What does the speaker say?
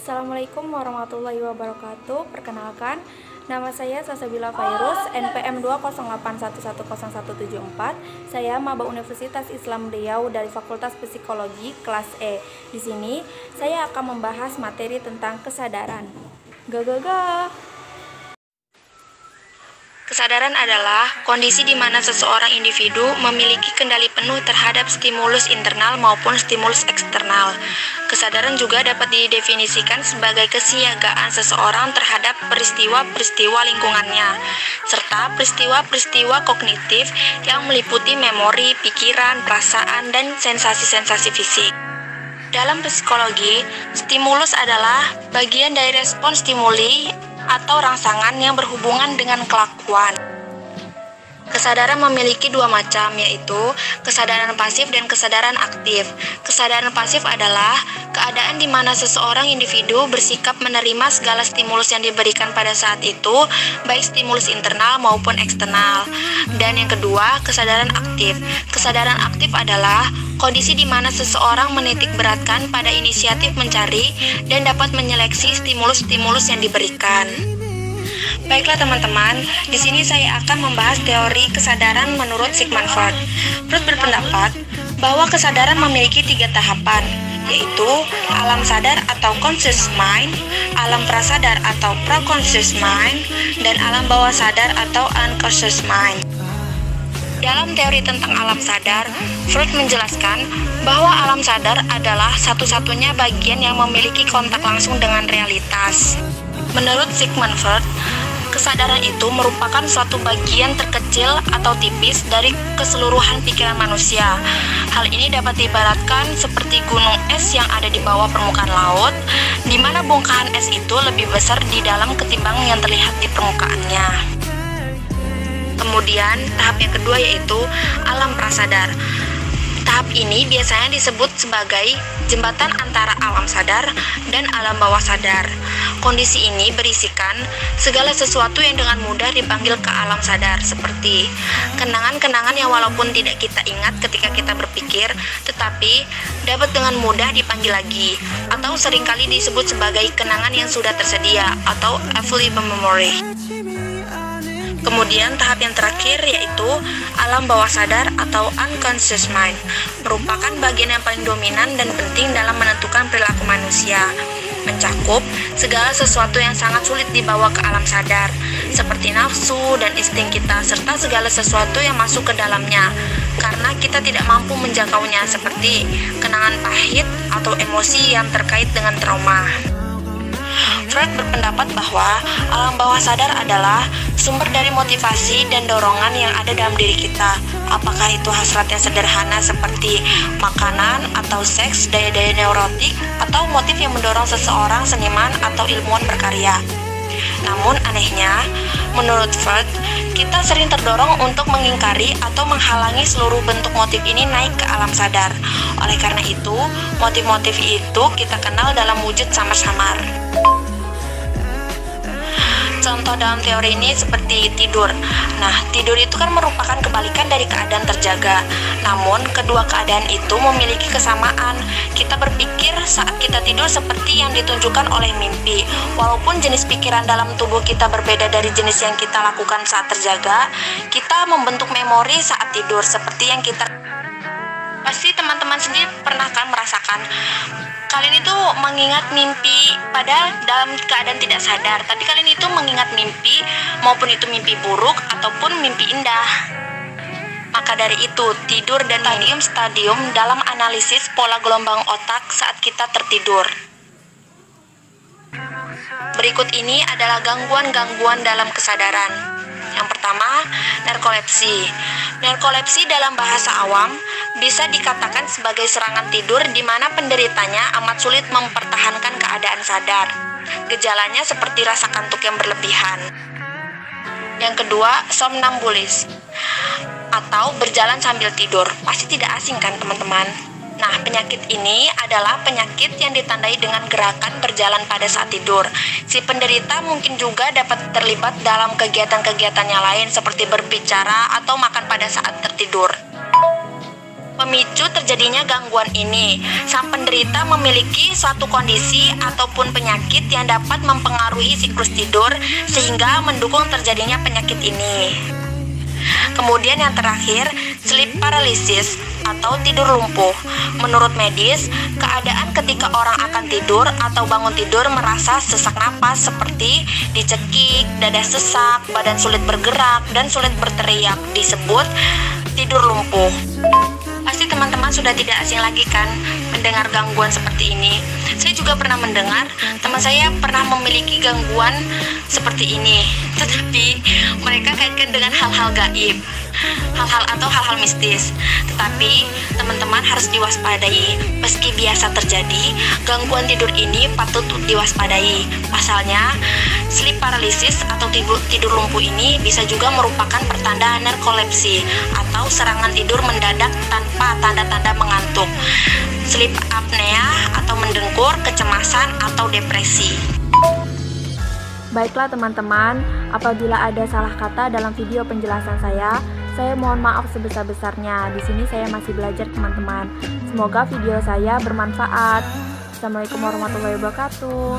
Assalamualaikum warahmatullahi wabarakatuh. Perkenalkan, nama saya Sasabila Fairuz, NPM 208110174. Saya maba Universitas Islam Riau dari Fakultas Psikologi kelas E. Di sini saya akan membahas materi tentang kesadaran. Kesadaran adalah kondisi di mana seseorang individu memiliki kendali penuh terhadap stimulus internal maupun stimulus eksternal. Kesadaran juga dapat didefinisikan sebagai kesiagaan seseorang terhadap peristiwa-peristiwa lingkungannya, serta peristiwa-peristiwa kognitif yang meliputi memori, pikiran, perasaan, dan sensasi-sensasi fisik. Dalam psikologi, stimulus adalah bagian dari respon stimuli atau rangsangan yang berhubungan dengan kelakuan. Kesadaran memiliki dua macam, yaitu kesadaran pasif dan kesadaran aktif. Kesadaran pasif adalah keadaan di mana seseorang individu bersikap menerima segala stimulus yang diberikan pada saat itu, baik stimulus internal maupun eksternal. Dan yang kedua, kesadaran aktif. Kesadaran aktif adalah kondisi di mana seseorang menitik beratkan pada inisiatif mencari dan dapat menyeleksi stimulus-stimulus yang diberikan. Baiklah teman-teman, di sini saya akan membahas teori kesadaran menurut Sigmund Freud. Freud berpendapat bahwa kesadaran memiliki 3 tahapan, yaitu alam sadar atau conscious mind, alam prasadar atau preconscious mind, dan alam bawah sadar atau unconscious mind. Dalam teori tentang alam sadar, Freud menjelaskan bahwa alam sadar adalah satu-satunya bagian yang memiliki kontak langsung dengan realitas. Menurut Sigmund Freud, kesadaran itu merupakan suatu bagian terkecil atau tipis dari keseluruhan pikiran manusia. Hal ini dapat diibaratkan seperti gunung es yang ada di bawah permukaan laut, di mana bongkahan es itu lebih besar di dalam ketimbang yang terlihat di permukaannya. Kemudian, tahap yang kedua yaitu alam prasadar. Tahap ini biasanya disebut sebagai jembatan antara alam sadar dan alam bawah sadar. Kondisi ini berisikan segala sesuatu yang dengan mudah dipanggil ke alam sadar, seperti kenangan-kenangan yang walaupun tidak kita ingat ketika kita berpikir, tetapi dapat dengan mudah dipanggil lagi, atau seringkali disebut sebagai kenangan yang sudah tersedia, atau available memory. Kemudian tahap yang terakhir yaitu alam bawah sadar atau unconscious mind, merupakan bagian yang paling dominan dan penting dalam menentukan perilaku manusia, mencakup segala sesuatu yang sangat sulit dibawa ke alam sadar, seperti nafsu dan insting kita, serta segala sesuatu yang masuk ke dalamnya, karena kita tidak mampu menjangkaunya, seperti kenangan pahit atau emosi yang terkait dengan trauma. Freud berpendapat bahwa alam bawah sadar adalah sumber dari motivasi dan dorongan yang ada dalam diri kita. Apakah itu hasrat yang sederhana seperti makanan atau seks, daya-daya neurotik, atau motif yang mendorong seseorang seniman atau ilmuwan berkarya. Namun anehnya, menurut Freud, kita sering terdorong untuk mengingkari atau menghalangi seluruh bentuk motif ini naik ke alam sadar. Oleh karena itu, motif-motif itu kita kenal dalam wujud samar-samar. Contoh dalam teori ini seperti tidur. Nah, tidur itu kan merupakan kebalikan dari keadaan terjaga. Namun, kedua keadaan itu memiliki kesamaan. Kita berpikir saat kita tidur seperti yang ditunjukkan oleh mimpi. Walaupun jenis pikiran dalam tubuh kita berbeda dari jenis yang kita lakukan saat terjaga, kita membentuk memori saat tidur seperti yang kita... Pasti teman-teman sendiri pernah kan merasakan kalian itu mengingat mimpi padahal dalam keadaan tidak sadar, tapi kalian itu mengingat mimpi maupun itu mimpi buruk ataupun mimpi indah. Maka dari itu, tidur dan stadium dalam analisis pola gelombang otak saat kita tertidur. Berikut ini adalah gangguan-gangguan dalam kesadaran. Yang pertama, narkolepsi. Narkolepsi dalam bahasa awam bisa dikatakan sebagai serangan tidur di mana penderitanya amat sulit mempertahankan keadaan sadar. Gejalanya seperti rasa kantuk yang berlebihan. Yang kedua, somnambulis atau berjalan sambil tidur. Pasti tidak asing kan teman-teman? Nah, penyakit ini adalah penyakit yang ditandai dengan gerakan berjalan pada saat tidur. Si penderita mungkin juga dapat terlibat dalam kegiatan-kegiatannya lain seperti berbicara atau makan pada saat tertidur. Pemicu terjadinya gangguan ini, sang penderita memiliki suatu kondisi ataupun penyakit yang dapat mempengaruhi siklus tidur sehingga mendukung terjadinya penyakit ini. Kemudian yang terakhir, sleep paralysis atau tidur lumpuh. Menurut medis, keadaan ketika orang akan tidur atau bangun tidur merasa sesak napas seperti dicekik, dada sesak, badan sulit bergerak, dan sulit berteriak disebut tidur lumpuh. Pasti teman-teman sudah tidak asing lagi kan mendengar gangguan seperti ini. Saya juga pernah mendengar teman saya pernah memiliki gangguan seperti ini, tetapi mereka kaitkan dengan hal-hal gaib, hal-hal mistis. Tetapi teman-teman harus diwaspadai. Meski biasa terjadi, gangguan tidur ini patut diwaspadai. Pasalnya, sleep paralysis atau tidur lumpuh ini bisa juga merupakan pertanda narkolepsi atau serangan tidur mendadak tanpa tanda-tanda mengantuk, sleep apnea atau mendengkur, kecemasan atau depresi. Baiklah teman-teman, apabila ada salah kata dalam video penjelasan saya mohon maaf sebesar-besarnya. Di sini saya masih belajar teman-teman. Semoga video saya bermanfaat. Assalamualaikum warahmatullahi wabarakatuh.